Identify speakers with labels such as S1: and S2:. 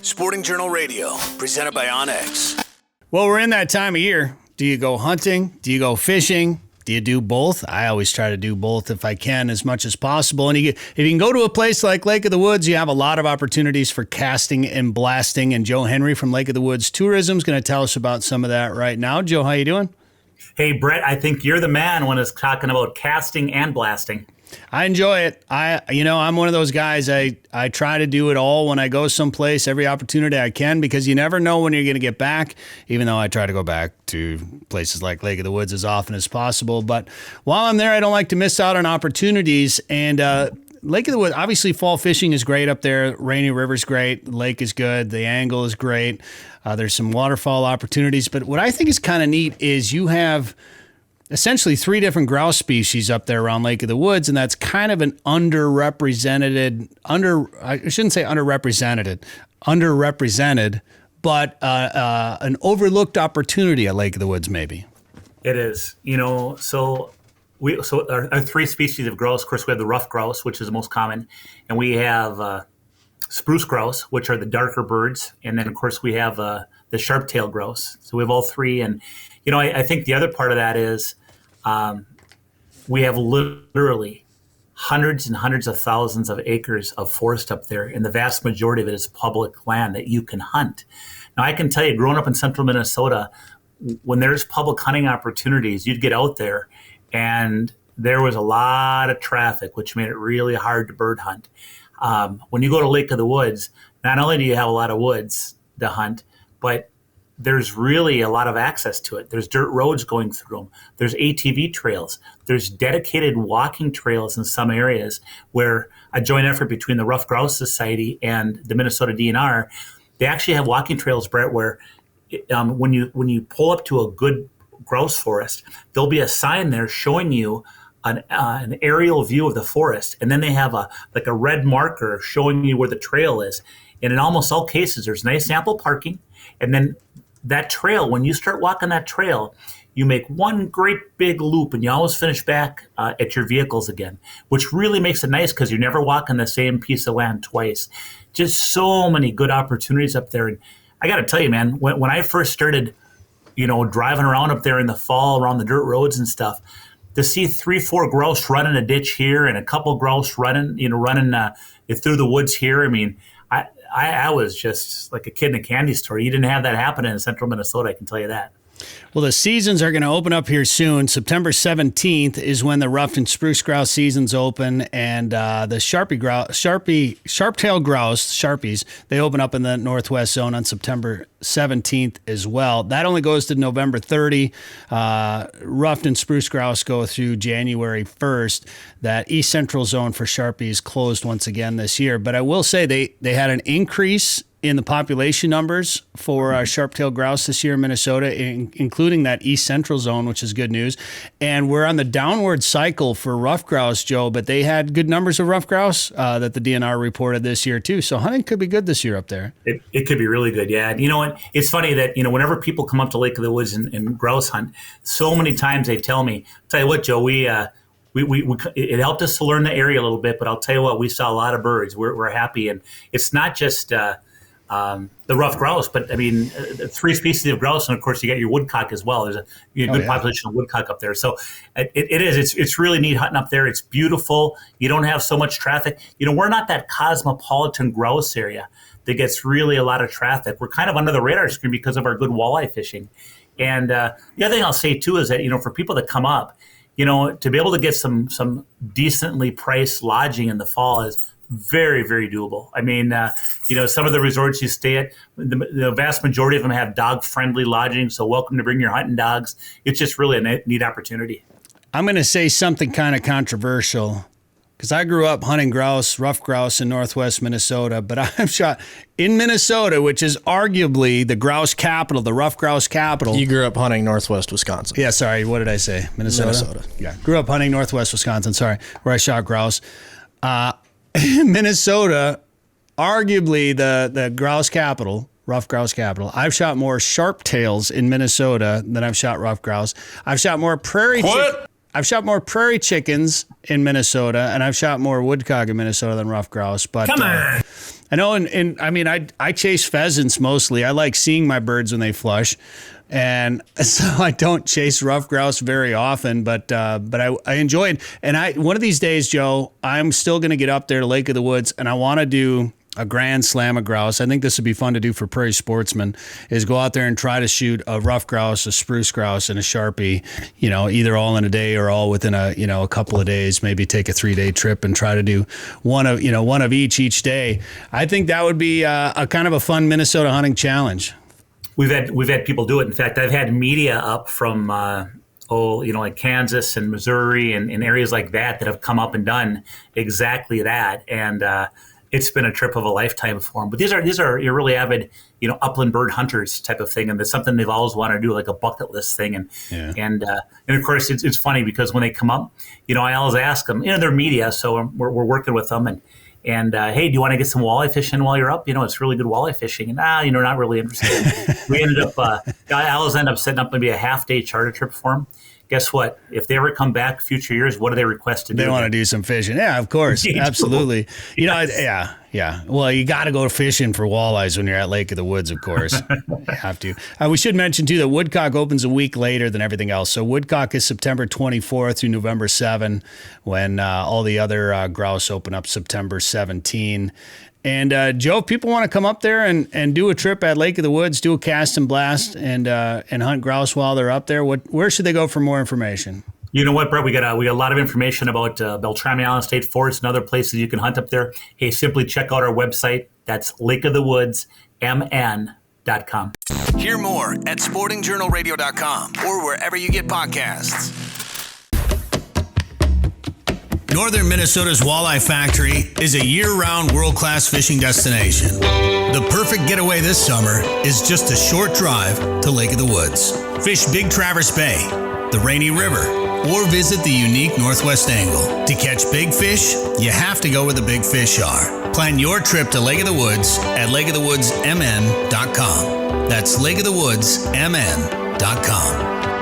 S1: Sporting Journal Radio, presented by Onyx.
S2: Well, we're in that time of year. Do you go hunting? Do you go fishing? Do you do both? I always try to do both if I can, as much as possible. And if you can go to a place like Lake of the Woods, you have a lot of opportunities for casting and blasting. And Joe Henry from Lake of the Woods Tourism is going to tell us about some of that right now. Joe, how you doing?
S3: Hey, Brett, I think you're the man when it's talking about casting and blasting.
S2: I enjoy it. I'm one of those guys. I try to do it all when I go someplace, every opportunity I can, because you never know when you're going to get back, even though I try to go back to places like Lake of the Woods as often as possible. But while I'm there, I don't like to miss out on opportunities. And Lake of the Woods, obviously fall fishing is great up there. Rainy River's great. The lake is good. The angle is great. There's some waterfall opportunities. But what I think is kind of neat is you have essentially 3 different grouse species up there around Lake of the Woods, and that's kind of an underrepresented, but an overlooked opportunity at Lake of the Woods, maybe.
S3: It is. So our 3 species of grouse, of course, we have the ruffed grouse, which is the most common, and we have spruce grouse, which are the darker birds, and then, of course, we have the sharp-tailed grouse. So we have all 3, and I think the other part of that is we have literally hundreds and hundreds of thousands of acres of forest up there, and the vast majority of it is public land that you can hunt. Now, I can tell you, growing up in central Minnesota, when there's public hunting opportunities, you'd get out there, and there was a lot of traffic, which made it really hard to bird hunt. When you go to Lake of the Woods, not only do you have a lot of woods to hunt, but there's really a lot of access to it. There's dirt roads going through them. There's ATV trails. There's dedicated walking trails in some areas where a joint effort between the Ruffed Grouse Society and the Minnesota DNR, they actually have walking trails, Brett, where when you pull up to a good grouse forest, there'll be a sign there showing you an aerial view of the forest, and then they have a red marker showing you where the trail is. And in almost all cases, there's nice ample parking, and then that trail, when you start walking that trail, you make one great big loop, and you always finish back at your vehicles again, which really makes it nice because you're never walking the same piece of land twice. Just so many good opportunities up there. And I got to tell you, man, when I first started, driving around up there in the fall around the dirt roads and stuff, to see 3-4 grouse running a ditch here and a couple grouse running through the woods here. I mean, I was just like a kid in a candy store. You didn't have that happen in central Minnesota, I can tell you that.
S2: Well, the seasons are going to open up here soon. September 17th is when the ruffed and spruce grouse seasons open, and the sharp-tailed grouse, Sharpies, they open up in the northwest zone on September 17th as well. That only goes to November 30. Ruffed and spruce grouse go through January 1st. That east central zone for Sharpies closed once again this year. But I will say they had an increase in the population numbers for sharp-tailed grouse this year in Minnesota, including that east central zone, which is good news. And we're on the downward cycle for ruffed grouse, Joe, but they had good numbers of ruffed grouse that the DNR reported this year too. So hunting could be good this year up there.
S3: It could be really good, yeah. And you know what? It's funny that, whenever people come up to Lake of the Woods and grouse hunt, so many times they tell me, tell you what, Joe, we it helped us to learn the area a little bit, but I'll tell you what, we saw a lot of birds. We're happy. And it's not just the ruffed grouse, but I mean, 3 species of grouse, and of course you got your woodcock as well. There's a good population of woodcock up there, so it's really neat hunting up there. It's beautiful. You don't have so much traffic. We're not that cosmopolitan grouse area that gets really a lot of traffic. We're kind of under the radar screen because of our good walleye fishing. And the other thing I'll say too is that for people that come up, to be able to get some decently priced lodging in the fall is very, very doable. I mean, some of the resorts you stay at, the vast majority of them have dog-friendly lodging, so welcome to bring your hunting dogs. It's just really a neat opportunity.
S2: I'm going to say something kind of controversial, because I grew up hunting grouse, ruffed grouse in northwest Minnesota, but I've shot in Minnesota, which is arguably the grouse capital, the ruffed grouse capital.
S4: You grew up hunting northwest Wisconsin.
S2: Yeah, sorry, what did I say? Minnesota. Yeah, grew up hunting northwest Wisconsin, sorry, where I shot grouse. Minnesota, arguably the grouse capital, ruffed grouse capital. I've shot more sharp tails in Minnesota than I've shot ruffed grouse. I've shot more I've shot more prairie chickens in Minnesota, and I've shot more woodcock in Minnesota than ruffed grouse. But
S3: come on.
S2: I know, and I mean, I chase pheasants mostly. I like seeing my birds when they flush, and so I don't chase rough grouse very often. But I enjoy it. And one of these days, Joe, I'm still going to get up there to Lake of the Woods, and I want to do a grand slam of grouse. I think this would be fun to do for prairie sportsmen, is go out there and try to shoot a rough grouse, a spruce grouse, and a Sharpie, either all in a day or all within a couple of days. Maybe take a 3-day trip and try to do one of each day. I think that would be a kind of a fun Minnesota hunting challenge.
S3: We've had people do it. In fact, I've had media up from like Kansas and Missouri and areas like that have come up and done exactly that. And it's been a trip of a lifetime for them. But these are you're really avid, upland bird hunters type of thing, and it's something they've always wanted to do, like a bucket list thing. And of course it's funny because when they come up, I always ask them, they're media, so we're working with them, and hey, do you want to get some walleye fishing while you're up? It's really good walleye fishing. And not really interested. We ended up, I always end up setting up maybe a half-day charter trip for them. Guess what? If they ever come back future years, what do they request to do?
S2: They want to do some fishing. Yeah, of course. Absolutely.
S3: Yes.
S2: Yeah. Well, you got to go fishing for walleyes when you're at Lake of the Woods, of course. You have to. We should mention, too, that Woodcock opens a week later than everything else. So Woodcock is September 24th through November 7, when all the other grouse open up September 17. And Joe, if people want to come up there and do a trip at Lake of the Woods, do a cast and blast, and hunt grouse while they're up there, where should they go for more information?
S3: You know what, Brett? We got a lot of information about Beltrami Island State Forest and other places you can hunt up there. Hey, simply check out our website. That's lakeofthewoodsmn.com.
S1: Hear more at sportingjournalradio.com or wherever you get podcasts. Northern Minnesota's Walleye Factory is a year-round world-class fishing destination. The perfect getaway this summer is just a short drive to Lake of the Woods. Fish Big Traverse Bay, the Rainy River, or visit the unique Northwest Angle. To catch big fish, you have to go where the big fish are. Plan your trip to Lake of the Woods at lakeofthewoodsmn.com. That's lakeofthewoodsmn.com.